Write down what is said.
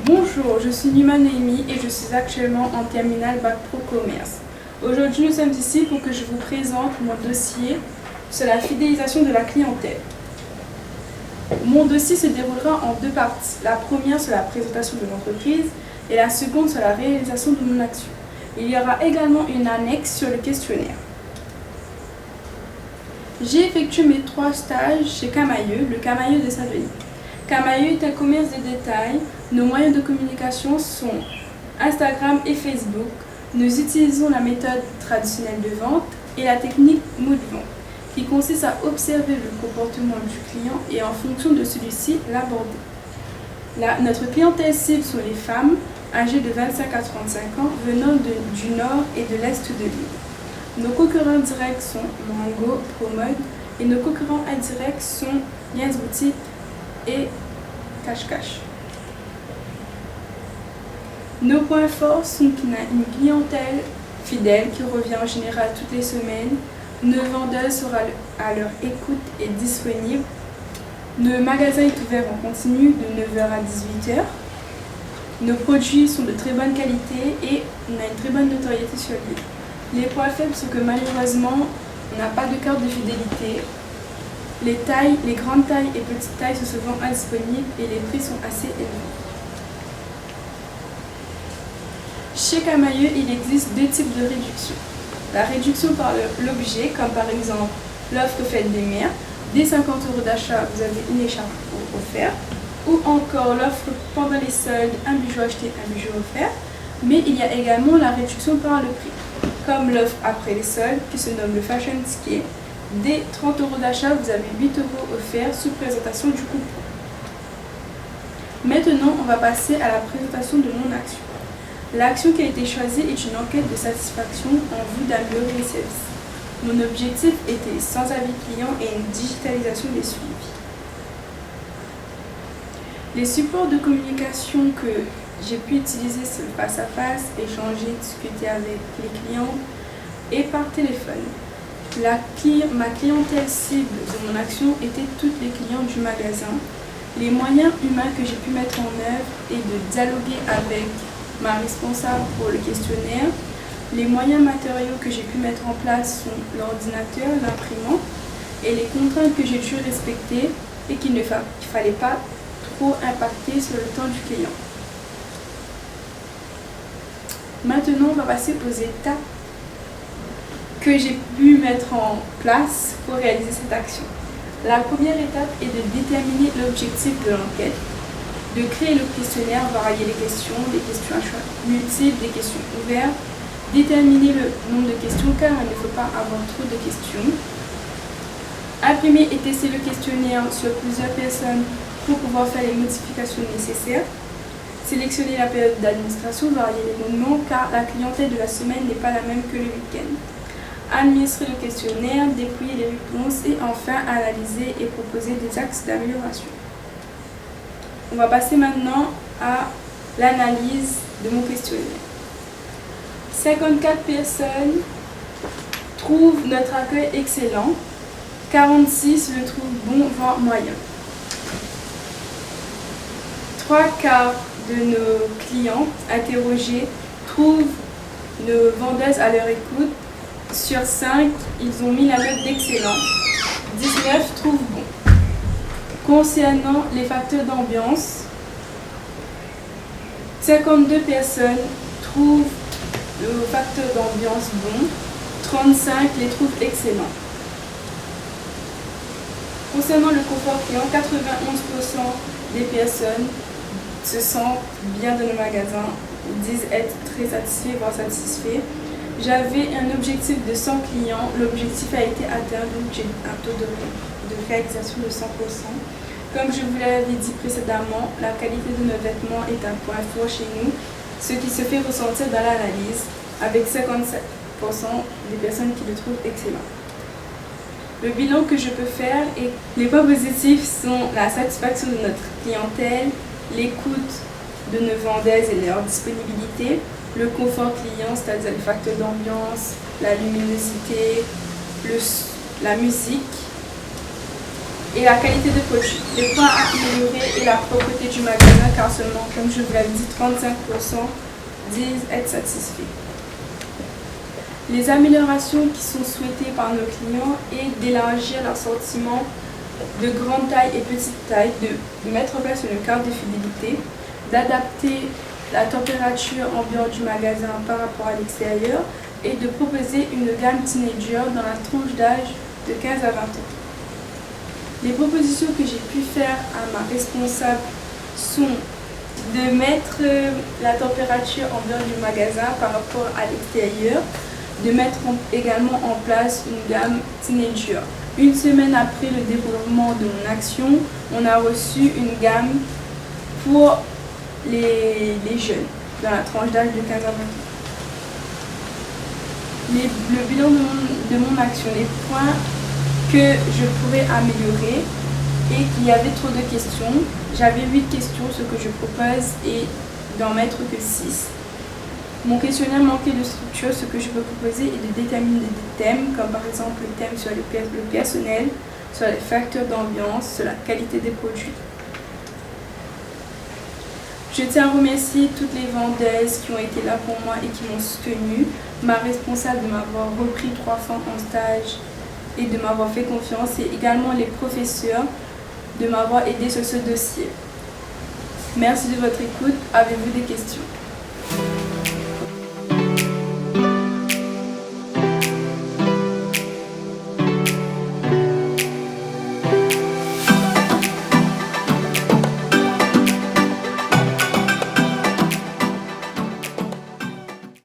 Bonjour, je suis Nima Noémie et je suis actuellement en terminale Bac Pro Commerce. Aujourd'hui, nous sommes ici pour que je vous présente mon dossier sur la fidélisation de la clientèle. Mon dossier se déroulera en deux parties. La première sur la présentation de l'entreprise et la seconde sur la réalisation de mon action. Il y aura également une annexe sur le questionnaire. J'ai effectué mes 3 stages chez Camaïeu, le Camaïeu de Saint-Denis. Camaïeu est un commerce de détail. Nos moyens de communication sont Instagram et Facebook. Nous utilisons la méthode traditionnelle de vente et la technique mot de vente, qui consiste à observer le comportement du client et en fonction de celui-ci, l'aborder. Notre clientèle cible sont les femmes âgées de 25 à 35 ans venant du nord et de l'est de l'île. Nos concurrents directs sont Mango, Promode et nos concurrents indirects sont Yes Boutique et Cash Cash. Nos points forts sont une clientèle fidèle qui revient en général toutes les semaines. Nos vendeurs seront à leur écoute et disponibles. Nos magasins est ouvert en continu de 9h à 18h. Nos produits sont de très bonne qualité et on a une très bonne notoriété sur l'île. Les points faibles sont que malheureusement, on n'a pas de carte de fidélité. Les grandes tailles et petites tailles sont souvent indisponibles et les prix sont assez élevés. Chez Camaïeu, il existe 2 types de réduction. La réduction par l'objet, comme par exemple l'offre Fête des Mères. Dès 50 € d'achat, vous avez une écharpe offerte. Ou encore l'offre pendant les soldes, un bijou acheté, un bijou offert. Mais il y a également la réduction par le prix, comme l'offre après les soldes, qui se nomme le Fashion Ticket. Dès 30 € d'achat, vous avez 8 € offerts sous présentation du coupon. Maintenant, on va passer à la présentation de mon action. L'action qui a été choisie est une enquête de satisfaction en vue d'améliorer les services. Mon objectif était sans avis client et une digitalisation des suivis. Les supports de communication que j'ai pu utiliser sur le face-à-face, échanger, discuter avec les clients et par téléphone. Ma clientèle cible de mon action était toutes les clients du magasin. Les moyens humains que j'ai pu mettre en œuvre est de dialoguer avec ma responsable pour le questionnaire. Les moyens matériaux que j'ai pu mettre en place sont l'ordinateur, l'imprimante et les contraintes que j'ai dû respecter et qu'il ne fallait pas trop impacter sur le temps du client. Maintenant, on va passer aux étapes que j'ai pu mettre en place pour réaliser cette action. La première étape est de déterminer l'objectif de l'enquête, de créer le questionnaire, varier les questions, des questions à choix multiples, des questions ouvertes, déterminer le nombre de questions car il ne faut pas avoir trop de questions, imprimer et tester le questionnaire sur plusieurs personnes pour pouvoir faire les modifications nécessaires, sélectionner la période d'administration, varier les moments car la clientèle de la semaine n'est pas la même que le week-end, administrer le questionnaire, dépouiller les réponses et enfin analyser et proposer des axes d'amélioration. On va passer maintenant à l'analyse de mon questionnaire. 54 personnes trouvent notre accueil excellent, 46 le trouvent bon, voire moyen. 3/4 de nos clients interrogés trouvent nos vendeuses à leur écoute. Sur 5, ils ont mis la note d'excellent. 19 trouvent bon. Concernant les facteurs d'ambiance, 52 personnes trouvent le facteur d'ambiance bon, 35 les trouvent excellents. Concernant le confort client, 91% des personnes se sentent bien dans le magasin, disent être très satisfaits, voire satisfaits. J'avais un objectif de 100 clients, l'objectif a été atteint, donc j'ai un taux de réalisation de 100%. Comme je vous l'avais dit précédemment, la qualité de nos vêtements est un point fort chez nous, ce qui se fait ressentir dans l'analyse, avec 57% des personnes qui le trouvent excellent. Le bilan que je peux faire et les points positifs sont la satisfaction de notre clientèle, l'écoute de nos vendeuses et leur disponibilité, le confort client, c'est-à-dire les facteurs d'ambiance, la luminosité, la musique, et la qualité de produit. Les points à améliorer et la propreté du magasin, car seulement, comme je vous l'ai dit, 35% disent être satisfaits. Les améliorations qui sont souhaitées par nos clients est d'élargir l'assortiment de grande taille et petite taille, de mettre en place une carte de fidélité, d'adapter la température ambiante du magasin par rapport à l'extérieur et de proposer une gamme teenager dans la tranche d'âge de 15 à 20 ans. Les propositions que j'ai pu faire à ma responsable sont de mettre la température ambiante du magasin par rapport à l'extérieur, de mettre également en place une gamme teenager. Une semaine après le déroulement de mon action, on a reçu une gamme pour les jeunes, dans la tranche d'âge de 15 à 20 ans. Le bilan de mon action, les points que je pourrais améliorer et qu'il y avait trop de questions. J'avais 8 questions, ce que je propose est d'en mettre que 6. Mon questionnaire manquait de structure, ce que je peux proposer est de déterminer des thèmes, comme par exemple le thème sur le personnel, sur les facteurs d'ambiance, sur la qualité des produits. Je tiens à remercier toutes les vendeuses qui ont été là pour moi et qui m'ont soutenue, ma responsable de m'avoir repris 3 fois en stage et de m'avoir fait confiance, et également les professeurs de m'avoir aidé sur ce dossier. Merci de votre écoute. Avez-vous des questions?